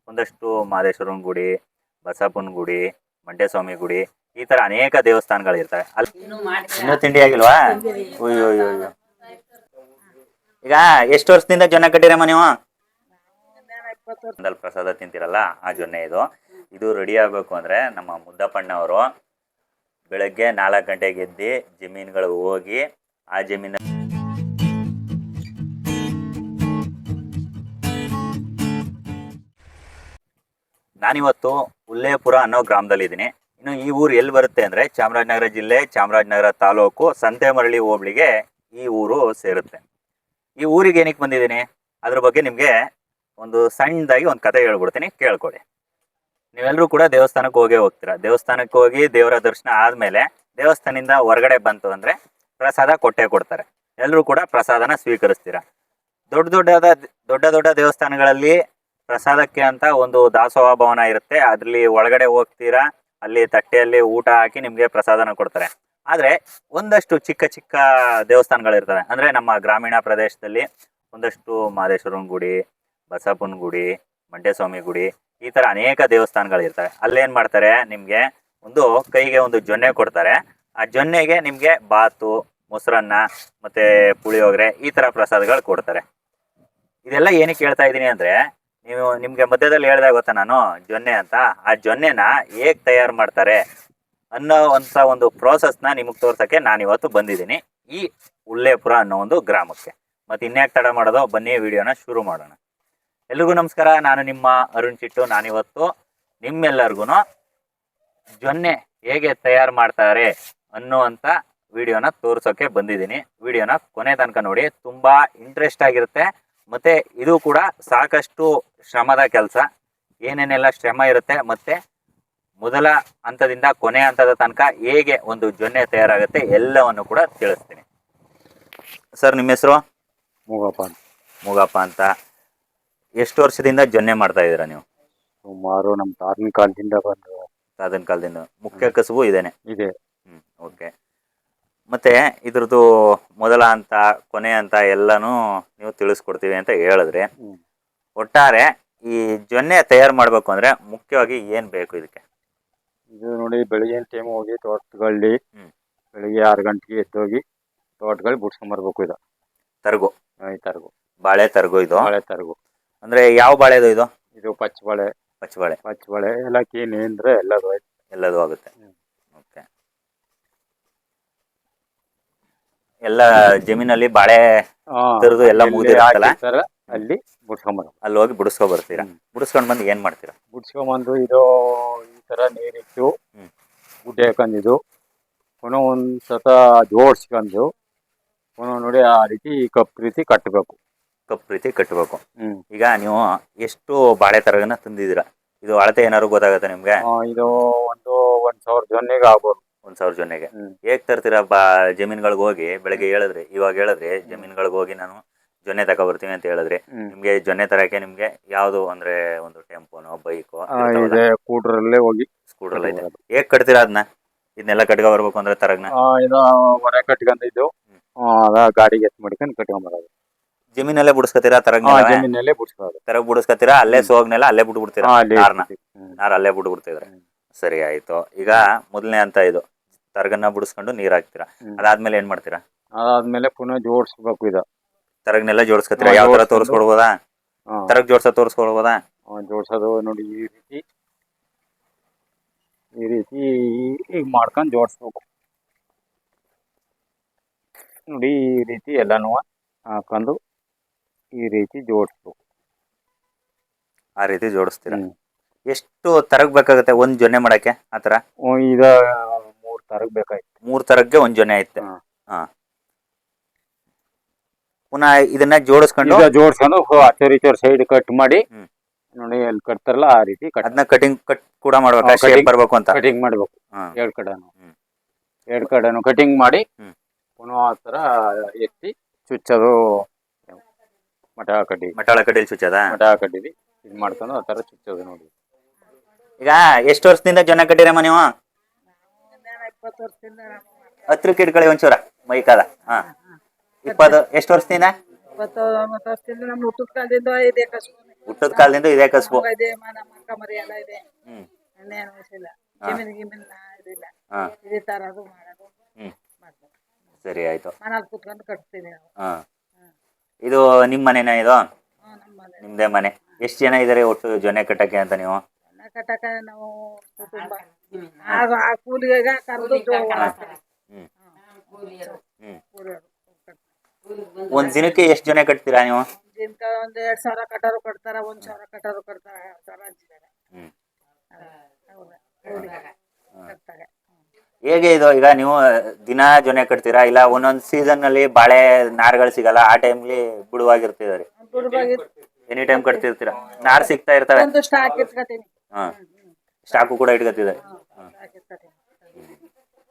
ಒಂದಷ್ಟು ಮಹದೇಶ್ವರನ ಗುಡಿ, ಬಸಪ್ಪನ ಗುಡಿ, ಮಂಟೇಸ್ವಾಮಿ ಗುಡಿ, ಈ ತರ ಅನೇಕ ದೇವಸ್ಥಾನಗಳಿರ್ತವೆ. ಅಲ್ಲಿ ಇನ್ನೂ ತಿಂಡಿ ಆಗಿಲ್ವಾ? ಅಯ್ಯೋ ಅಯ್ಯೋ ಅಯ್ಯೋ. ಈಗ ಎಷ್ಟು ವರ್ಷದಿಂದ ಜೊನ್ನೆ ಕಟ್ಟಿರಮ್ಮ ನೀವು? ಒಂದಲ್ಲಿ ಪ್ರಸಾದ ತಿಂತೀರಲ್ಲ, ಆ ಜೊನ್ನೆ ಇದು. ಇದು ರೆಡಿ ಆಗಬೇಕು ಅಂದ್ರೆ ನಮ್ಮ ಮುದ್ದಪ್ಪಣ್ಣವರು ಬೆಳಗ್ಗೆ 4 ಗಂಟೆಗೆ ಎದ್ದು ಜಮೀನುಗಳಿಗೆ ಹೋಗಿ ಆ ಜಮೀನ ನಾನಿವತ್ತು ಉಲ್ಲೇಪುರ ಅನ್ನೋ ಗ್ರಾಮದಲ್ಲಿ ಇದ್ದೀನಿ. ಇನ್ನು ಈ ಊರು ಎಲ್ಲಿ ಬರುತ್ತೆ ಅಂದ್ರೆ ಚಾಮರಾಜನಗರ ಜಿಲ್ಲೆ, ಚಾಮರಾಜನಗರ ತಾಲೂಕು, ಸಂತೆಮರಳಿ ಹೋಬಳಿಗೆ ಈ ಊರು ಸೇರುತ್ತೆ. ಈ ಊರಿಗೆ ಏನಕ್ಕೆ ಬಂದಿದ್ದೀನಿ ಅದ್ರ ಬಗ್ಗೆ ನಿಮಗೆ ಒಂದು ಸಣ್ಣದಾಗಿ ಒಂದು ಕತೆ ಹೇಳ್ಬಿಡ್ತೀನಿ, ಕೇಳ್ಕೊಳ್ಳಿ. ನೀವೆಲ್ಲರೂ ಕೂಡ ದೇವಸ್ಥಾನಕ್ಕೆ ಹೋಗ್ತೀರಾ. ದೇವಸ್ಥಾನಕ್ಕೆ ಹೋಗಿ ದೇವರ ದರ್ಶನ ಆದ್ಮೇಲೆ ದೇವಸ್ಥಾನದಿಂದ ಹೊರಗಡೆ ಬಂತು ಅಂದ್ರೆ ಪ್ರಸಾದ ಕೊಡ್ತಾರೆ. ಎಲ್ಲರೂ ಕೂಡ ಪ್ರಸಾದನ ಸ್ವೀಕರಿಸ್ತೀರಾ. ದೊಡ್ಡ ದೇವಸ್ಥಾನಗಳಲ್ಲಿ ಪ್ರಸಾದಕ್ಕೆ ಅಂತ ಒಂದು ದಾಸೋಹ ಭವನ ಇರುತ್ತೆ. ಅದ್ರಲ್ಲಿ ಒಳಗಡೆ ಹೋಗ್ತೀರಾ, ಅಲ್ಲಿ ತಟ್ಟೆಯಲ್ಲಿ ಊಟ ಹಾಕಿ ನಿಮ್ಗೆ ಪ್ರಸಾದನ ಕೊಡ್ತಾರೆ. ಆದ್ರೆ ಒಂದಷ್ಟು ಚಿಕ್ಕ ದೇವಸ್ಥಾನಗಳಿರ್ತವೆ. ಅಂದ್ರೆ ನಮ್ಮ ಗ್ರಾಮೀಣ ಪ್ರದೇಶದಲ್ಲಿ ಒಂದಷ್ಟು ಮಹದೇಶ್ವರನ ಗುಡಿ, ಬಸಪ್ಪನ ಗುಡಿ, ಮಂಟೇಸ್ವಾಮಿ ಗುಡಿ, ಈ ತರ ಅನೇಕ ದೇವಸ್ಥಾನಗಳಿರ್ತವೆ. ಅಲ್ಲೇನ್ ಮಾಡ್ತಾರೆ, ನಿಮ್ಗೆ ಒಂದು ಕೈಗೆ ಒಂದು ಜೊನ್ನೆ ಕೊಡ್ತಾರೆ. ಆ ಜೊನ್ನೆಗೆ ನಿಮ್ಗೆ ಬಾತು, ಮೊಸರನ್ನ ಮತ್ತೆ ಪುಳಿಯೋಗರೆ, ಈ ತರ ಪ್ರಸಾದಗಳು ಕೊಡ್ತಾರೆ. ಇದೆಲ್ಲ ಏನಕ್ಕೆ ಹೇಳ್ತಾ ಇದ್ದೀನಿ ಅಂದ್ರೆ, ನಿಮ್ಗೆ ಮಧ್ಯದಲ್ಲಿ ಹೇಳ್ದಾಗ ಗೊತ್ತಾ ನಾನು ಜೊನ್ನೆ ಅಂತ, ಆ ಜೊನ್ನೆನ ಹೇಗ್ ತಯಾರು ಮಾಡ್ತಾರೆ ಅನ್ನೋ ಒಂದು ಪ್ರೋಸೆಸ್ನ ನಿಮಗೆ ತೋರ್ಸಕ್ಕೆ ನಾನು ಇವತ್ತು ಬಂದಿದ್ದೀನಿ ಈ ಉಲ್ಲೇಪುರ ಅನ್ನೋ ಒಂದು ಗ್ರಾಮಕ್ಕೆ. ಮತ್ತೆ ಇನ್ಯಾಕೆ ತಡ ಮಾಡೋದು, ಬನ್ನಿ ವಿಡಿಯೋನ ಶುರು ಮಾಡೋಣ. ಎಲ್ರಿಗೂ ನಮಸ್ಕಾರ, ನಾನು ನಿಮ್ಮ ಅರುಣ್ ಚಿಟ್ಟು. ನಾನಿವತ್ತು ನಿಮ್ಮೆಲ್ಲರಿಗೂ ಜೊನ್ನೆ ಹೇಗೆ ತಯಾರು ಮಾಡ್ತಾರೆ ಅನ್ನುವಂಥ ವಿಡಿಯೋನ ತೋರ್ಸೋಕೆ ಬಂದಿದ್ದೀನಿ. ವಿಡಿಯೋನ ಕೊನೆ ತನಕ ನೋಡಿ, ತುಂಬಾ ಇಂಟ್ರೆಸ್ಟ್ ಆಗಿರುತ್ತೆ. ಮತ್ತೆ ಇದು ಕೂಡ ಸಾಕಷ್ಟು ಶ್ರಮದ ಕೆಲಸ. ಏನೇನೆಲ್ಲ ಶ್ರಮ ಇರುತ್ತೆ ಮತ್ತೆ ಮೊದಲ ಹಂತದಿಂದ ಕೊನೆ ಹಂತದ ತನಕ ಹೇಗೆ ಒಂದು ಜೊನ್ನೆ ತಯಾರಾಗುತ್ತೆ ಎಲ್ಲವನ್ನು ಕೂಡ ತಿಳಿಸ್ತೀನಿ. ಸರ್, ನಿಮ್ಮ ಹೆಸರು? ಮೂಗಪ್ಪ ಅಂತ. ಎಷ್ಟು ವರ್ಷದಿಂದ ಜೊನ್ನೆ ಮಾಡ್ತಾ ಇದ್ದೀರಾ ನೀವು? ಸುಮಾರು ನಮ್ಮ ತಾತನ ಕಾಲದಿಂದ ತಾತನ ಕಾಲದಿಂದ. ಮುಖ್ಯ ಕಸುಬು ಇದೇನೆ ಇದೆ. ಓಕೆ. ಮತ್ತೆ ಇದ್ರದ್ದು ಮೊದಲ ಹಂತ ಕೊನೆ ಹಂತ ಎಲ್ಲಾನು ನೀವು ತಿಳಿಸ್ಕೊಡ್ತೀವಿ ಅಂತ ಹೇಳಿದ್ರಿ. ಒಟ್ಟಾರೆ ಈ ಜೊನ್ನೆ ತಯಾರು ಮಾಡ್ಬೇಕು ಅಂದ್ರೆ ಮುಖ್ಯವಾಗಿ ಏನ್ ಬೇಕು ಇದಕ್ಕೆ? ಇದು ನೋಡಿ, ಬೆಳಿಗ್ಗೆ ಟೈಮ್ ಹೋಗಿ ತೋಟಗಳಲ್ಲಿ ಬೆಳಿಗ್ಗೆ 6 ಗಂಟೆಗೆ ಎದ್ದೋಗಿ ತೋಟಗಳು ಬಿಡ್ಸ್ಕೊಂಬರ್ಬೇಕು. ಇದು ತರಗು, ಬಾಳೆ ತರಗು. ಇದು ಬಾಳೆ ತರಗು ಅಂದ್ರೆ ಯಾವ ಬಾಳೆದು ಇದು? ಇದು ಪಚ್ಚಬಾಳೆ ಏಲಕ್ಕಿ, ನೇಂದ್ರೆ ಎಲ್ಲದೂ ಆಗುತ್ತೆ. ಓಕೆ. ಎಲ್ಲ ಜಮೀನಲ್ಲಿ ಬಾಳೆ ತರದು ಎಲ್ಲ ಮುಗಿದಿರುತ್ತಲ್ಲ, ಅಲ್ಲಿ ಬಿಡ್ಸ್ಕೊಂಬರ. ಅಲ್ಲಿ ಹೋಗಿ ಬಿಡಿಸ್ಕೊ ಬರ್ತೀರಾ. ಬಿಡಿಸ್ಕೊಂಡ್ ಬಂದು ಏನ್ ಮಾಡ್ತೀರಾ? ಬಿಡ್ಸ್ಕೊಂಬಂದು ಇದು ಈ ತರ ನೀರಿಟ್ಟು ಗುಡ್ಡೆ ಹಾಕೊಂಡಿದ್ದು ಪುನಃ ಒಂದ್ಸತ ಜೋಡ್ಸ್ಕೊಂಡು ಪುನಃ ನೋಡಿ ಆ ರೀತಿ ಕಪ್ ರೀತಿ ಕಟ್ಟಬೇಕು. ಈಗ ನೀವು ಎಷ್ಟು ಬಾಳೆ ತರಗನ ತಂದಿದ್ದೀರಾ? ಇದು ಅಳತೆ ಏನಾದ್ರು ಗೊತ್ತಾಗತ್ತೆ ನಿಮ್ಗೆ? ಇದು 1,000 ಜೊನ್ನೆಗೆ ಆಗ್ಬೋದು. 1,000 ಜೊನ್ನೆಗೆ ಹೇಗ್ ತರ್ತೀರಾ? ಜಮೀನ್ಗಳಿಗೆ ಹೋಗಿ ಬೆಳಗ್ಗೆ ಇವಾಗ ಹೇಳಿದ್ರಿ ಜಮೀನ್ಗಳಿಗೆ ಹೋಗಿ ನಾನು ಜೊನ್ನೆ ತಗೊಬರ್ತೀನಿ ಅಂತ ಹೇಳಿದ್ರಿ. ನಿಮ್ಗೆ ಜೊನ್ನೆ ತರಕ್ಕೆ ನಿಮ್ಗೆ ಯಾವ್ದು ಅಂದ್ರೆ ಒಂದು ಟೆಂಪೋನೋ ಬೈಕೋ? ಸ್ಕೂಟ್ರಲ್ಲೇ ಹೋಗಿ. ಸ್ಕೂಟ್ರಲ್ಲಿ ಇದೆ. ಹೇಗ್ ಕಟ್ತೀರಾ ಅದನ್ನ? ಇದನ್ನೆಲ್ಲ ಕಟ್ಕೊ ಬರ್ಬೇಕು ಅಂದ್ರೆ ತರಗ್ನ ಇದು ಹೊರ ಕಟ್ಕೊಂಡಿದ್ದು ಗಾಡಿಗೆ ಎತ್ ಮಾಡ್ಕೊಂಡು ಕಟ್ಕೊಂಬರೋದು. ಜಮೀನಲ್ಲೇ ಬಿಡಿಸ್ಕೊತೀರಾ? ಜಮೀನಲ್ಲೇ ಬಿಡಿಸ್ಕೊಳ್ಳೋದು. ತರಗ್ ಬಿಡಿಸ್ಕೊತೀರಾ? ಅಲ್ಲೇ ಸೋಗ್ನೆಲ್ಲ ಅಲ್ಲೇ ಬಿಟ್ಬಿಡ್ತೀರಾ? ನಾರ್ ಅಲ್ಲೇ ಬಿಟ್ಬಿಡ್ತಿದ್ರೆ ಸರಿ ಆಯ್ತು. ಈಗ ಮೊದಲನೇ ಅಂತ ಇದು ತರಗನ್ನ ಬಿಡಿಸ್ಕೊಂಡು ನೀರ್ ಹಾಕ್ತೀರಾ. ಅದಾದ್ಮೇಲೆ ಏನ್ ಮಾಡ್ತೀರಾ? ಅದಾದ್ಮೇಲೆ ಪುನಃ ಜೋಡಿಸ್ಬೇಕು. ಇದು ತರಗ್ನೆಲ್ಲ ಜೋಡಿಸ್ಕೊತೀರಾ? ಯಾವ ತರ ತೋರಿಸ್ಕೊಡ್ಬೋದಾ? ತರಗ್ ತೋರಿಸ್ಕೊಡ್ಬೋದಾ? ಜೋಡ್ಸೋದು ನೋಡಿ, ಈ ರೀತಿ ಈಗ ಮಾಡ್ಕೊಂಡು ಜೋಡಿಸ್ಬೇಕು ನೋಡಿ. ಈ ರೀತಿ ಎಲ್ಲಾನು ಹಾಕೊಂಡು ಈ ರೀತಿ ಜೋಡಿಸ್ಬೇಕು. ಆ ರೀತಿ ಜೋಡಿಸ್ತೀರಾ? ಎಷ್ಟು ತರಗ್ ಬೇಕಾಗುತ್ತೆ ಒಂದ್ ಜೊನ್ನೆ ಮಾಡಕ್ಕೆ? ಆತರ ಈಗ 3 ತರಗ್ ಬೇಕಾಯ್ತು. 3 ತರಗ್ಗೆ ಒಂದ್ ಜೊನ್ನೆ ಐತೆ. ಪುನಃ ಇದನ್ನ ಜೋಡಿಸ್ಕೊಂಡು ಆಚೋರ್ ಸೈಡ್ ಕಟ್ ಮಾಡಿ ನೋಡಿ, ಎಲ್ಲಿ ಕಟ್ತಾರಲ್ಲ ಆ ರೀತಿ ಅದನ್ನ ಕಟಿಂಗ್ ಕೂಡ ಮಾಡ್ಬೇಕು. ಶೇಪ್ ಬರ್ಬೇಕು ಅಂತ ಕಟಿಂಗ್ ಮಾಡ್ಬೇಕು. ಎರಡ್ ಕಡೆನು ಕಟಿಂಗ್ ಮಾಡಿ ಪುನಃ ಆ ತರ ಎತ್ತಿ ಚುಚ್ಚೋದು. ಮಟಾಳ ಕಡ್ಡಿಲಿ ಚುಚ್ಚದ? ಮಟಾಳ ಕಡ್ಡಿಲಿ ಇದ್ ಮಾಡ್ಕೊಂಡು ಆ ತರ ಚುಚ್ಚೋದು ನೋಡಿ. ಈಗ ಎಷ್ಟು ವರ್ಷದಿಂದ ಜೊನ್ನೆ ಕಟ್ಟಿರಮ್ಮ ನೀವು? 20 ವರ್ಷದಿಂದ. ಹತ್ರಕ್ಕೆ ಇಟ್ಕೊಳ್ಳಿ ಒಂಚೂರ ಮೈಕಾಲ. 20 ಎಷ್ಟು ವರ್ಷದಿಂದ? 20 ವರ್ಷದಿಂದ ನಮ್ಮ ಹುಟ್ಟದ ಕಾಲದಿಂದ ಇದೆ ಕಸು. ಹುಟ್ಟದ ಕಾಲದಿಂದ ಇದೇ ಕಸಬು. ಇದೆ ನಮ್ಮ ಅಕ್ಕ ಮರಿ ಎಲ್ಲ ಇದೆ. ಹ್ಮ್ ಇನ್ನೇನು ವಯಸ್ಸಿಲ್ಲ. ಜಮೀನು ಗಿಮೀನ್ ಇದಿಲ್ಲ. ಹಾ ಇದೇ ತರೋದು ಮಾಡೋದು ಹ್ಮ್ ಮಾಡ್ತಾರೆ. ಸರಿ ಆಯ್ತು. ಮನೇಲಿ ಕೂತ್ಕೊಂಡು ಕಟ್ತೀವಿ ನಾವು. ಹಾ ಇದು ನಿಮ್ಮ ಮನೆನಾ ಇದು? ನಮ್ಮ ಮನೆ ನಿಮ್ದೇ ಮನೆ. ಎಷ್ಟು ಜನ ಇದಾರೆ ಒಟ್ಟು ಜೊನೆ ಕಟ್ಟಕ್ಕೆ ಅಂತ ನೀವು? ಕಟ್ಟಕ ನಾವು ಕುಟುಂಬ ಆ ಕೂಲಿಗೆ ಕರೆದು ಹ್ಮ್ ಕೂಲಿಯವರು ಹ್ಮ್ ಕಟ್ತಾರೆ. ಒಂದ್ ದಿನಕ್ಕೆ ಎಷ್ಟು ಜೊನೆ ಕಟ್ತೀರಾ ನೀವು? ದಿನಕ್ಕ ಒಂದ್ 2,000 ಕಟ್ಟೋರು ಕಟ್ತಾರ, 1,000 ಕಟ್ಟೋರು ಕಟ್ತಾರ, 2,000 ಹಂಚಿದ್ದಾರೆ. ಹ್ಮ್ ಕಟ್ತಾರೆ. ಹೇಗೆ ಇದು? ಈಗ ನೀವು ದಿನ ಜೊನೆ ಕಟ್ತೀರಾ ಇಲ್ಲ ಒಂದೊಂದ್ ಸೀಸನ್ ನಲ್ಲಿ ಬಾಳೆ ನಾರ್ಗಳು ಸಿಗಲ್ಲ, ಆ ಟೈಮ್ಲಿ ಬಿಡುವಾಗಿರ್ತಿದಾರೆ? ಎನಿ ಟೈಮ್ ಕಟ್ತಿರ್ತೀರಾ? ನಾರ್ ಸಿಗ್ತಾ ಇರ್ತವೆ? ಒಂದು ಸ್ಟಾಕ್ ಇಟ್ಕೊತೀವಿ. ಹಾ ಸ್ಟಾಕು ಕೂಡ ಇಟ್ಕೊತಿದ್ದಾರೆ. ಸ್ಟಾಕ್ ಇಟ್ಕೊತೀವಿ.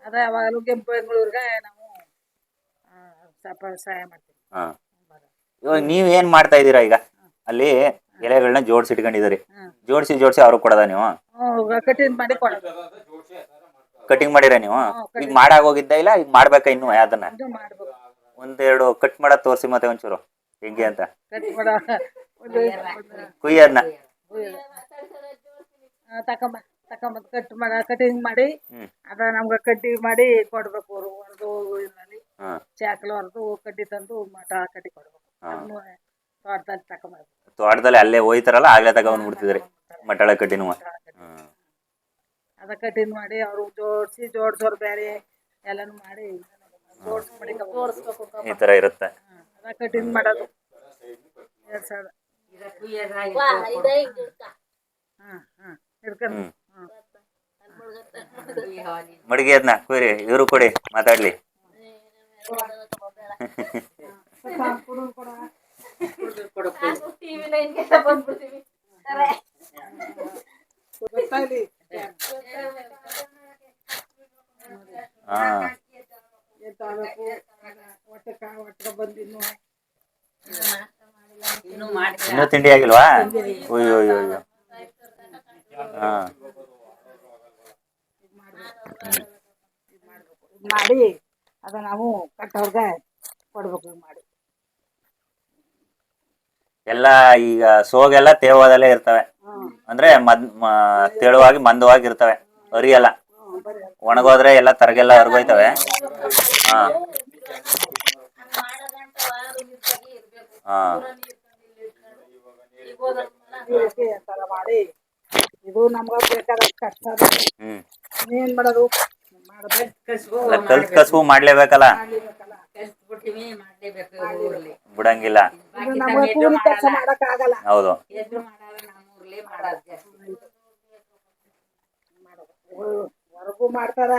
ಅದೇ ಯಾವಾಗಲೂ ಕೆಂಪು ಬೆಂಗಳೂರಿಗೆ ನಾವು ಸ್ವಲ್ಪ ಸಹಾಯ ಮಾಡ್ತೀವಿ. ಹಾ ಇವಾಗ ನೀವ್ ಏನ್ ಮಾಡ್ತಾ ಇದೀರಾ ಈಗ? ಅಲ್ಲಿ ಎಲೆಗಳನ್ನ ಜೋಡಿಸಿ ಇಟ್ಕೊಂಡಿದ್ದೀರಿ. ಜೋಡಿಸಿ ಅವ್ರಿಗೆ ಕೊಡೋದ ನೀವು? ಕಟಿಂಗ್ ಮಾಡಿ ಕೊಡೋದು. ಕಟಿಂಗ್ ಮಾಡಿರ ನೀವು? ಈಗ ಮಾಡಾಗೋಗಿದ್ದ ಇಲ್ಲ ಈಗ ಮಾಡ್ಬೇಕಾ ಇನ್ನು ಅದನ್ನ? ಇದು ಮಾಡ್ಬೇಕು. ಒಂದೆರಡು ಕಟ್ ಮಾಡೋದ್ ತೋರಿಸಿ ಮತ್ತೆ ಒಂಚೂರು ಹೆಂಗೆ ಅಂತ. ಕಟ್ ಮಾಡೋ ಕುಯ್ಯದ್ನ ತಕೊಂಬ ಕಟ್ ಮಾಡ ಕಟಿಂಗ್ ಮಾಡಿ ಅದ ನಮ್ಗೆ ಕಡ್ಡಿ ಮಾಡಿ ಕೊಡ್ಬೇಕು. ಅವರು ಹೊರದು ಇದರಲ್ಲಿ ಚಾಕಲು ಹೊರದು ಕಡ್ಡಿ ತಂದು ಮಠ ಕಟ್ಟಿ ಕೊಡ್ಬೇಕು. ಅದನ್ನು ತೋಟದಲ್ಲಿ ತಕೊಂಬರ್ಬೇಕು. ತೋಟದಲ್ಲಿ ಅಲ್ಲೇ ಹೋಯ್ತಾರಲ್ಲ ಆಗ್ಲೇ ತಗೊಂಡ್ಬಿಡ್ತಿದ್ರಿ ಮಟಾಳ ಕಡ್ಡಿನೂ? ಅದ ಕಟಿಂಗ್ ಮಾಡಿ ಅವರು ಜೋಡ್ಸೋರು ಬೇರೆ ಎಲ್ಲಾನು ಮಾಡಿ ಈ ತರ ಇರುತ್ತೆ. ಅದ ಕಟಿಂಗ್ ಮಾಡೋದು 2,000. ಮಡಿಗೆ ಅದನ್ನ ಕುಯ್ರಿ, ಇವರು ಕೊಡಿ ಮಾತಾಡ್ಲಿ. ಹಾ ಇನ್ನೂ ತಿಂಡಿ ಆಗಿಲ್ವಾ? ಅಯ್ಯೋ ಹಾ ಮಾಡಿ ಅದ ನಾವು ಕಟ್ಟೋರ್ಗೆ ಕೊಡ್ಬೇಕು ಮಾಡಿ. ಎಲ್ಲ ಈಗ ಸೋಗೆಲ್ಲ ತೇವದಲ್ಲೇ ಇರ್ತವೆ, ಅಂದ್ರೆ ತೆಳುವಾಗಿ ಮಂದವಾಗಿ ಇರ್ತವೆ, ಅರಿಯಲ್ಲ. ಒಣಗೋದ್ರೆ ಎಲ್ಲ ತರಗೆಲ್ಲ ಹರ್ಗೋಯ್ತವೆ. ಹಾ ಹಾ ಮಾಡಿ ಇದು ನಮ್ಗ ಬೇಕಾದ ಕಷ್ಟ. ಏನ್ ಮಾಡೋದು? ಕಲ್ತ್ ಕಸುವು ಮಾಡ್ಲೇಬೇಕಲ್ಲ, ಬಿಡಂಗಿಲ್ಲ. ಕೆಲಸ ಮಾಡಕ್ ಆಗಲ್ಲ. ಹೌದು. ಹೊರಗೂ ಮಾಡ್ತಾರ.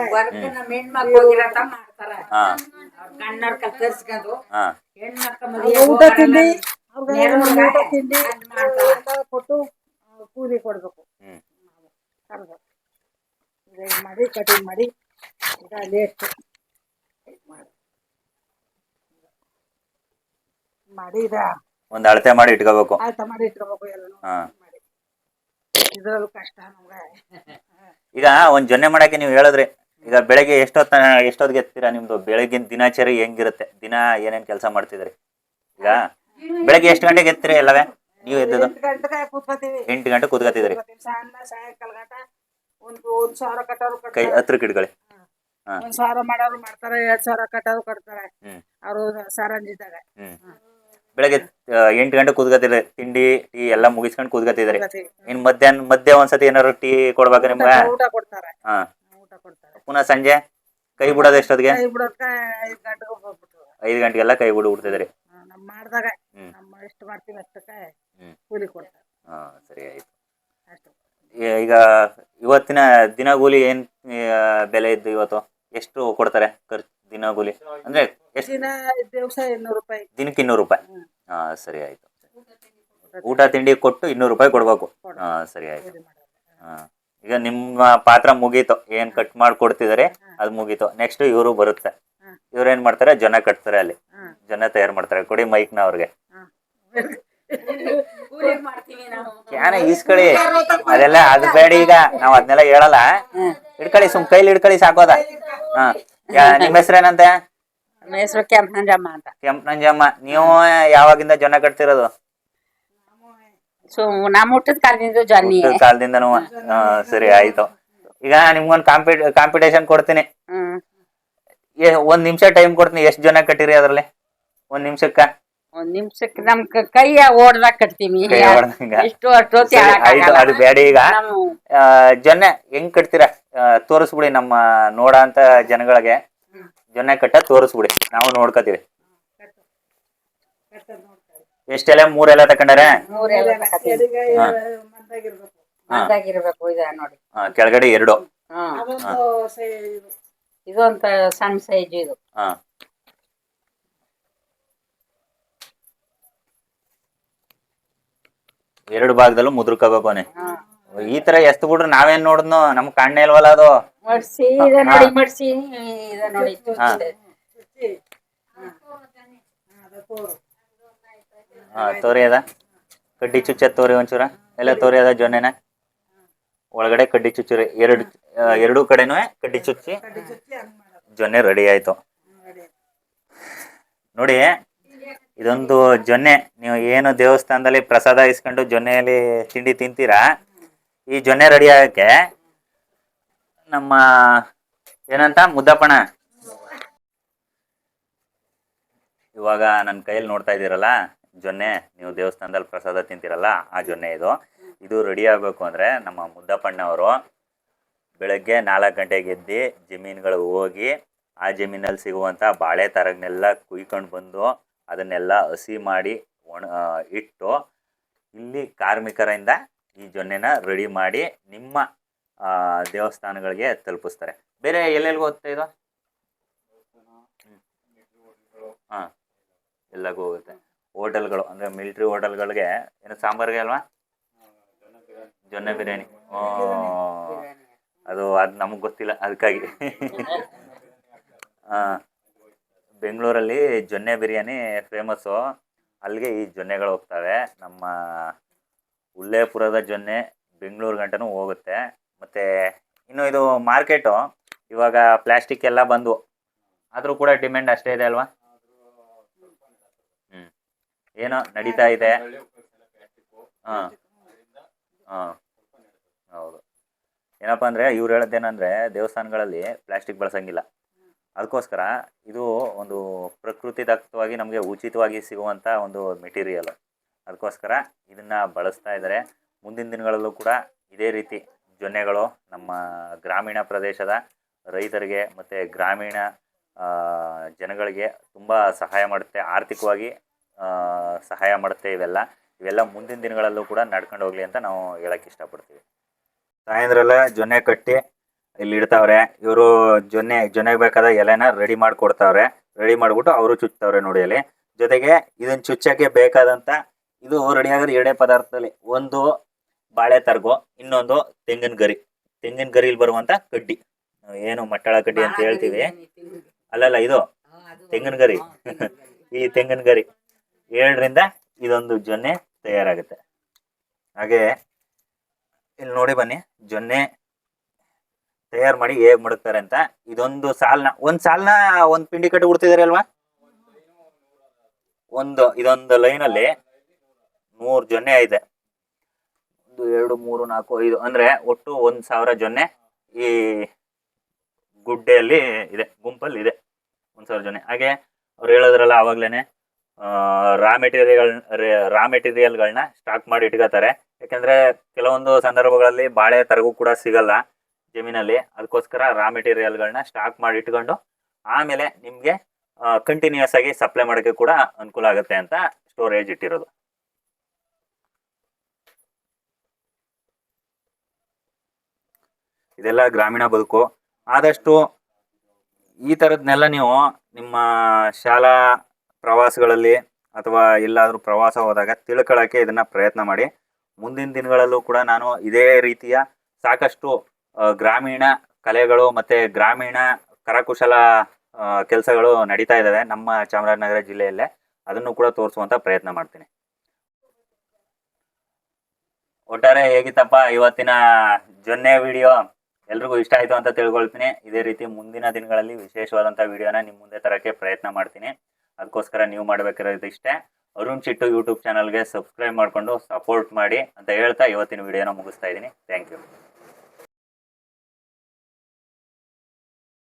ಊಟ ತಿಂಡಿ ಕೊಟ್ಟು ಕೂಲಿ ಕೊಡ್ಬೇಕು. ಮಾಡಿ ಕಟಿಂಗ್ ಮಾಡಿ ಈಗ ಲೇಟ್ ಮಾಡಿ ಒಂದ್ ಅಳತೆ ಮಾಡಿ ಇಟ್ಕೋಬೇಕು. ಆಯ್ತಾ ಮಾಡಿ ಇಟ್ಕೋಬೇಕು ಎಲ್ಲಾನು ಮಾಡಿ. ಇದ್ರಲ್ಲೂ ಕಷ್ಟ ನಮ್ಗೆ. ಈಗ ಒಂದ್ ಜೊನ್ನೆ ಮಾಡಕ್ಕೆ ನೀವು ಹೇಳಿದ್ರಿ, ಈಗ ಬೆಳಗ್ಗೆ ಎಷ್ಟೊತ್ತಿಗೆ ಎತ್ತೀರಾ? ನಿಮ್ದು ಬೆಳಗಿನ ದಿನಾಚರಿ ಹೆಂಗಿರುತ್ತೆ? ದಿನ ಏನೇನ್ ಕೆಲಸ ಮಾಡ್ತಿದ್ರಿ? ಈಗ ಬೆಳಗ್ಗೆ ಎಷ್ಟು ಗಂಟೆಗೆ ಎತ್ತೀರಿ ಎಲ್ಲವೇ ನೀವು ಎದ್ದದು? 8 ಗಂಟೆಗೆ ಕೂತ್ಕೋತೀವಿ. 8 ಗಂಟೆ ಕೂತ್ಕೋತಿದ್ರಿ. ಸಾಯಂಕಾಲ ಗಂಟ 1,000 ಕಟ್ಟೋರು ಕೈ ಕಟ್ತಾರೆ. ಹತ್ರಕ್ಕೆ ಇಟ್ಕೊಳ್ಳಿ. 1,000 ಮಾಡೋರು ಮಾಡ್ತಾರೆ, 2,000 ಕಟ್ಟೋರು ಕಟ್ತಾರೆ. ಅವರು ಸಾರಂಜಿದಾಗ ಬೆಳಗ್ಗೆ 8 ಗಂಟೆ ಕೂತ್ಕೋತಿದ್ರಿ, ತಿಂಡಿ ಟೀ ಎಲ್ಲ ಮುಗಿಸ್ಕೊಂಡು ಕೂತ್ಕೋತಿದ್ರಿ. ಇನ್ ಮಧ್ಯ ಒಂದ್ಸತಿ ಏನಾದ್ರು ಟೀ ಕೊಡ್ಬೇಕ ನಿಮ್ಗೆ? ಊಟ ಕೊಡ್ತಾರೆ. ಊಟ ಕೊಡ್ತಾರೆ. ಪುನಃ ಸಂಜೆ ಕೈ ಬಿಡೋದು ಎಷ್ಟೊತ್ತಿಗೆ? ಕೈ ಬಿಡೋದಕ್ಕೆ 5 ಗಂಟೆಗೆ ಹೋಗ್ಬಿಟ್ಟು 5 ಗಂಟೆಗೆಲ್ಲ ಕೈ ಬಿಡ್ಬಿಡ್ತಿದ್ರಿ. ನಮ್ಮ ಮಾಡಿದಾಗ ನಮ್ಮ ಎಷ್ಟು ಮಾಡ್ತೀವಿ ಅಷ್ಟಕ್ಕೆ ಕೂಲಿ ಕೊಡ್ತಾರೆ. ಸರಿ ಆಯ್ತು. ಅಷ್ಟು ಈಗ ಇವತ್ತಿನ ದಿನಗೂಲಿ ಏನ್ ಬೆಲೆ ಇದ್ದು ಇವತ್ತು ಎಷ್ಟು ಕೊಡ್ತಾರೆ ದಿನಗೂಲಿ? ಅಂದ್ರೆ ಎಷ್ಟು? ದಿವಸ 200 ರೂಪಾಯಿ. ದಿನಕ್ಕೆ 200 ರೂಪಾಯಿ? ಸರಿ ಆಯ್ತು. ಊಟ ತಿಂಡಿ ಕೊಟ್ಟು 200 ರೂಪಾಯಿ ಕೊಡ್ಬೇಕು. ಸರಿ ಆಯ್ತು. ಈಗ ನಿಮ್ಮ ಪಾತ್ರ ಮುಗೀತು, ಏನ್ ಕಟ್ ಮಾಡ್ಕೊಡ್ತಿದಾರೆ ಅದು ಮುಗೀತು. ನೆಕ್ಸ್ಟ್ ಇವರು ಬರುತ್ತೆ, ಇವ್ರು ಏನ್ ಮಾಡ್ತಾರೆ? ಜನ ಕಟ್ತಾರೆ, ಅಲ್ಲಿ ಜನ ತಯಾರು ಮಾಡ್ತಾರೆ. ಕೊಡಿ ಮೈಕ್ನ ಅವ್ರಿಗೆ. ಕ್ಯಾನ ಈಸ್ಕಳಿ, ಅದೆಲ್ಲ ಅದು ಬೇಡ. ಈಗ ನಾವ್ ಅದನ್ನೆಲ್ಲ ಹೇಳಲ್ಲ, ಹಿಡ್ಕಳಿ, ಸುಮ್ ಕೈಲಿ ಹಿಡ್ಕಳಿ ಸಾಕೋದ. ನಿಮ್ಮ ಹೆಸರೇನಂತೆ? ನಮ್ಮ ಹೆಸರು ಕೆಂಪನಂಜಮ್ಮ ಅಂತ. ಕೆಂಪನಂಜಮ್ಮ. ನೀವು ಯಾವಾಗಿಂದ ಜನ ಕಟ್ತಿರೋದು? ನಮ್ಮ ಹುಟ್ಟದ ಕಾಲದಿಂದ ಜೊನ್ನಿ. ಹುಟ್ಟಿದ ಕಾಲದಿಂದನೂ ಸರಿ ಆಯ್ತು. ಈಗ ನಿಮ್ಗೊಂದು ಕಾಂಪಿಟೇಷನ್ ಕೊಡ್ತೀನಿ. ಒಂದ್ ನಿಮಿಷ ಟೈಮ್ ಕೊಡ್ತೀನಿ. ಎಷ್ಟು ಜನ ಕಟ್ಟಿರಿ ಅದ್ರಲ್ಲಿ ಒಂದ್ ನಿಮಿಷಕ್ಕ? ಒಂದ್ ನಿಮಿಷಕ್ಕೆ ನಮ್ ಕೈಯ ಓಡ್ದಾಗ ಕಟ್ತೀವಿ. ಕೈ ಹೊಡ್ದಂಗ? ಇಷ್ಟು ಅಷ್ಟೊತ್ತಿ ಸರಿ, ಆಯ್ತು, ಅದು ಬೇಡ. ಈಗ ನಮ್ಮ ಜೊನ್ನೆ ಹೆಂಗ್ ಕಟ್ತೀರಾ ತೋರಿಸ್ಬಿಡಿ ನಮ್ಮ ನೋಡ ಅಂತ ಜನಗಳಿಗೆ. ಜೊನ್ನೆ ಕಟ್ಟ ತೋರಿಸ್ಬಿಡಿ, ನಾವು ನೋಡ್ಕೋತೀವಿ. ಎಷ್ಟೆಲೆ? 3 ಎಲೆ ತಕೊಂಡಾರೆ? ಮೂರೆಲ್ಲ ತಕತೀವಿ. ಎಡಿಗೆ ಹಾ. ಮಂದಾಗಿರ್ಬೇಕು. ಮಂದಾಗಿರ್ಬೇಕು. ಇದ ನೋಡಿ. ಕೆಳಗಡೆ 2. ಅದೊಂದು ಇದೊಂತ ಸಣ್ಣ ಸೈಜ್ ಇದು. ಹಾ. ಎರಡು ಭಾಗದಲ್ಲೂ ಮುದ್ರಕೋಬೇಕು. ಈ ತರ ಎಸ್ತ್ ಬಿಡ್ರೆ ನಾವೇನ್ ನೋಡಿದ್ನು, ನಮ್ಗ್ ಕಾಣೇ ಇಲ್ವಲ್ಲ ಅದು. ಮಡ್ಸಿ ಇದ ನೋಡಿ, ಮಡ್ಸಿ ಇದ ನೋಡಿ. ಹಾ. ಚುಚ್ಚಿ. ಅದು ತೋರು. ತೋರಿ ಅದ ಕಡ್ಡಿ ಚುಚ್ಚ ತೋರಿ ಒಂಚೂರ ಎಲ್ಲ ತೋರಿ ಅದ ಜೊನ್ನೆನ ಒಳಗಡೆ ಕಡ್ಡಿ ಚುಚ್ಚಿರಿ. ಎರಡೂ ಕಡೆನೂ ಕಡ್ಡಿ ಚುಚ್ಚಿ ಕಡ್ಡಿ ಚುಚ್ಚಿ ಹಂಗ್ ಮಾಡೋದು. ಜೊನ್ನೆ ರೆಡಿ ಆಯ್ತು ready. ನೋಡಿ. ಇದೊಂದು ಜೊನ್ನೆ ನೀವು ಏನು ದೇವಸ್ಥಾನದಲ್ಲಿ ಪ್ರಸಾದ ಇಸ್ಕೊಂಡು ಜೊನ್ನೆಯಲ್ಲಿ ತಿಂಡಿ ತಿಂತೀರಾ, ಈ ಜೊನ್ನೆ ರೆಡಿ ಆಗಕ್ಕೆ ನಮ್ಮ ಏನಂತ ಮುದ್ದಪ್ಪಣ ಇವಾಗ ನನ್ನ ಕೈಯಲ್ಲಿ ನೋಡ್ತಾ ಇದ್ದೀರಲ್ಲ ಜೊನ್ನೆ, ನೀವು ದೇವಸ್ಥಾನದಲ್ಲಿ ಪ್ರಸಾದ ತಿಂತೀರಲ್ಲ ಆ ಜೊನ್ನೆ ಇದು ರೆಡಿ ಆಗಬೇಕು ಅಂದರೆ ನಮ್ಮ ಮುದ್ದಪ್ಪಣ್ಣವರು ಬೆಳಗ್ಗೆ 4 ಗಂಟೆಗೆ ಎದ್ದು ಜಮೀನುಗಳಿಗೆ ಹೋಗಿ ಆ ಜಮೀನಲ್ಲಿ ಸಿಗುವಂಥ ಬಾಳೆ ತರಗನೆಲ್ಲ ಕುಯ್ಕೊಂಡು ಬಂದು ಅದನ್ನೆಲ್ಲ ಹಸಿ ಮಾಡಿ ಇಟ್ಟು ಇಲ್ಲಿ ಕಾರ್ಮಿಕರಿಂದ ಈ ಜೊನ್ನೆನ ರೆಡಿ ಮಾಡಿ ನಿಮ್ಮ ದೇವಸ್ಥಾನಗಳಿಗೆ ತಲುಪಿಸ್ತಾರೆ. ಬೇರೆ ಎಲ್ಲೆಲ್ಲಿಗೆ ಹೋಗ್ತಾ ಇದು? ಹಾಂ, ಎಲ್ಲಗೂ ಹೋಗುತ್ತೆ. ಹೋಟೆಲ್ಗಳು ಅಂದರೆ ಮಿಲ್ಟ್ರಿ ಹೋಟೆಲ್ಗಳಿಗೆ ಏನು ಸಾಂಬಾರಿಗೆ ಅಲ್ವಾ ಜೊನ್ನೆ ಬಿರಿಯಾನಿ? ಅದು ನಮಗೆ ಗೊತ್ತಿಲ್ಲ, ಅದಕ್ಕಾಗಿ. ಬೆಂಗಳೂರಲ್ಲಿ ಜೊನ್ನೆ ಬಿರಿಯಾನಿ ಫೇಮಸ್ಸು. ಅಲ್ಲಿಗೆ ಈ ಜೊನ್ನೆಗಳು ಹೋಗ್ತವೆ. ನಮ್ಮ ಉಲ್ಲೇಪುರದ ಜೊನ್ನೆ ಬೆಂಗಳೂರು ಗಂಟನೂ ಹೋಗುತ್ತೆ. ಮತ್ತು ಇನ್ನು ಇದು ಮಾರ್ಕೆಟು ಇವಾಗ ಪ್ಲಾಸ್ಟಿಕ್ ಎಲ್ಲ ಬಂದು, ಆದರೂ ಕೂಡ ಡಿಮ್ಯಾಂಡ್ ಅಷ್ಟೇ ಇದೆ ಅಲ್ವಾ? ಏನೋ ನಡೀತಾ ಇದೆ. ಹಾಂ ಹಾಂ, ಹೌದು. ಏನಪ್ಪ ಅಂದರೆ ಇವ್ರು ಹೇಳೋದೇನೆಂದರೆ ದೇವಸ್ಥಾನಗಳಲ್ಲಿ ಪ್ಲಾಸ್ಟಿಕ್ ಬಳಸಂಗಿಲ್ಲ. ಅದಕ್ಕೋಸ್ಕರ ಇದು ಒಂದು ಪ್ರಕೃತಿದತ್ತವಾಗಿ ನಮಗೆ ಉಚಿತವಾಗಿ ಸಿಗುವಂಥ ಒಂದು ಮೆಟೀರಿಯಲ್. ಅದಕ್ಕೋಸ್ಕರ ಇದನ್ನು ಬಳಸ್ತಾ ಇದ್ದಾರೆ. ಮುಂದಿನ ದಿನಗಳಲ್ಲೂ ಕೂಡ ಇದೇ ರೀತಿ ಜೊನ್ನೆಗಳು ನಮ್ಮ ಗ್ರಾಮೀಣ ಪ್ರದೇಶದ ರೈತರಿಗೆ ಮತ್ತು ಗ್ರಾಮೀಣ ಜನಗಳಿಗೆ ತುಂಬ ಸಹಾಯ ಮಾಡುತ್ತೆ, ಆರ್ಥಿಕವಾಗಿ ಸಹಾಯ ಮಾಡುತ್ತೆ. ಇವೆಲ್ಲ ಮುಂದಿನ ದಿನಗಳಲ್ಲೂ ಕೂಡ ನಡ್ಕೊಂಡು ಹೋಗಲಿ ಅಂತ ನಾವು ಹೇಳಕ್ಕೆ ಇಷ್ಟಪಡ್ತೀವಿ. ಸಾಯಂದ್ರಲ್ಲ ಜೊನ್ನೆ ಕಟ್ಟಿ ಇಲ್ಲಿ ಇಡ್ತಾವ್ರೆ ಇವರು. ಜೊನ್ನೆಗೆ ಬೇಕಾದ ಎಲೆನ ರೆಡಿ ಮಾಡಿ ಕೊಡ್ತಾವ್ರೆ. ರೆಡಿ ಮಾಡಿಬಿಟ್ಟು ಅವರು ಚುಚ್ತಾವ್ರೆ ನೋಡಿ ಅಲ್ಲಿ. ಜೊತೆಗೆ ಇದನ್ನು ಚುಚ್ಚಕ್ಕೆ ಬೇಕಾದಂಥ ಇದು ರೆಡಿ ಆಗೋದು 2 ಪದಾರ್ಥದಲ್ಲಿ. ಒಂದು ಬಾಳೆ ತರ್ಗು, ಇನ್ನೊಂದು ತೆಂಗಿನ ಗರಿ. ತೆಂಗಿನ ಗರಿಲಿ ಬರುವಂಥ ಕಡ್ಡಿ, ಏನು ಮಟ್ಟಳ ಕಡ್ಡಿ ಅಂತ ಹೇಳ್ತೀವಿ. ಅಲ್ಲಲ್ಲ, ಇದು ತೆಂಗಿನ ಗರಿ. ಈ ತೆಂಗಿನ ಗರಿ 7ರಿಂದ ಇದೊಂದು ಜೊನ್ನೆ ತಯಾರಾಗುತ್ತೆ. ಹಾಗೆ ಇಲ್ಲಿ ನೋಡಿ ಬನ್ನಿ, ಜೊನ್ನೆ ತಯಾರು ಮಾಡಿ ಹೇಗೆ ಮಡಗ್ತಾರೆ ಅಂತ. ಇದೊಂದು ಸಾಲನ್ನ ಒಂದು ಪಿಂಡಿ ಕಟ್ಟಿ ಬಿಡ್ತಿದಾರೆ ಅಲ್ವಾ? ಇದೊಂದು ಲೈನಲ್ಲಿ 100 ಜೊನ್ನೆ ಐತೆ. 1 2 3 4 5 ಅಂದರೆ ಒಟ್ಟು 1000 ಜೊನ್ನೆ ಈ ಗುಡ್ಡೆಯಲ್ಲಿ ಇದೆ, ಗುಂಪಲ್ಲಿ ಇದೆ 1000 ಜೊನ್ನೆ. ಹಾಗೆ ಅವ್ರು ಹೇಳಿದ್ರಲ್ಲ ಆವಾಗ್ಲೇನೆ, ರಾ ಮೆಟೀರಿಯಲ್ಗಳನ್ನ ಸ್ಟಾಕ್ ಮಾಡಿ ಇಟ್ಕೋತಾರೆ. ಯಾಕೆಂದರೆ ಕೆಲವೊಂದು ಸಂದರ್ಭಗಳಲ್ಲಿ ಬಾಳೆ ತರಗು ಕೂಡ ಸಿಗಲ್ಲ ಜಮೀನಲ್ಲಿ. ಅದಕ್ಕೋಸ್ಕರ ರಾ ಮೆಟೀರಿಯಲ್ಗಳನ್ನ ಸ್ಟಾಕ್ ಮಾಡಿ ಇಟ್ಕೊಂಡು ಆಮೇಲೆ ನಿಮಗೆ ಕಂಟಿನ್ಯೂಸ್ ಆಗಿ ಸಪ್ಲೈ ಮಾಡೋಕ್ಕೆ ಕೂಡ ಅನುಕೂಲ ಆಗುತ್ತೆ ಅಂತ ಸ್ಟೋರೇಜ್ ಇಟ್ಟಿರೋದು. ಇದೆಲ್ಲ ಗ್ರಾಮೀಣ ಬದುಕು. ಆದಷ್ಟು ಈ ಥರದ್ನೆಲ್ಲ ನೀವು ನಿಮ್ಮ ಶಾಲಾ ಪ್ರವಾಸಗಳಲ್ಲಿ ಅಥವಾ ಎಲ್ಲಾದರೂ ಪ್ರವಾಸ ಹೋದಾಗ ತಿಳ್ಕೊಳ್ಳೋಕ್ಕೆ ಇದನ್ನು ಪ್ರಯತ್ನ ಮಾಡಿ. ಮುಂದಿನ ದಿನಗಳಲ್ಲೂ ಕೂಡ ನಾನು ಇದೇ ರೀತಿಯ ಸಾಕಷ್ಟು ಗ್ರಾಮೀಣ ಕಲೆಗಳು ಮತ್ತು ಗ್ರಾಮೀಣ ಕರಕುಶಲ ಕೆಲಸಗಳು ನಡೀತಾ ಇದ್ದಾವೆ ನಮ್ಮ ಚಾಮರಾಜನಗರ ಜಿಲ್ಲೆಯಲ್ಲೇ. ಅದನ್ನು ಕೂಡ ತೋರಿಸುವಂಥ ಪ್ರಯತ್ನ ಮಾಡ್ತೀನಿ. ಒಟ್ಟಾರೆ ಹೇಗಿತ್ತಪ್ಪ ಇವತ್ತಿನ ಜೊನ್ನೆ ವಿಡಿಯೋ? ಎಲ್ರಿಗೂ ಇಷ್ಟ ಆಯಿತು ಅಂತ ತಿಳ್ಕೊಳ್ತೀನಿ. ಇದೇ ರೀತಿ ಮುಂದಿನ ದಿನಗಳಲ್ಲಿ ವಿಶೇಷವಾದಂಥ ವಿಡಿಯೋನ ನಿಮ್ಮ ಮುಂದೆ ತರೋಕ್ಕೆ ಪ್ರಯತ್ನ ಮಾಡ್ತೀನಿ. ಅದಕ್ಕೋಸ್ಕರ ನೀವು ಮಾಡಬೇಕಿರೋದು ಇಷ್ಟೇ, ಅರುಣ್ ಚಿಟ್ಟು ಯೂಟ್ಯೂಬ್ ಚಾನಲ್ಗೆ ಸಬ್ಸ್ಕ್ರೈಬ್ ಮಾಡಿಕೊಂಡು ಸಪೋರ್ಟ್ ಮಾಡಿ ಅಂತ ಹೇಳ್ತಾ ಇವತ್ತಿನ ವಿಡಿಯೋನ ಮುಗಿಸ್ತಾ ಇದ್ದೀನಿ. Thank you.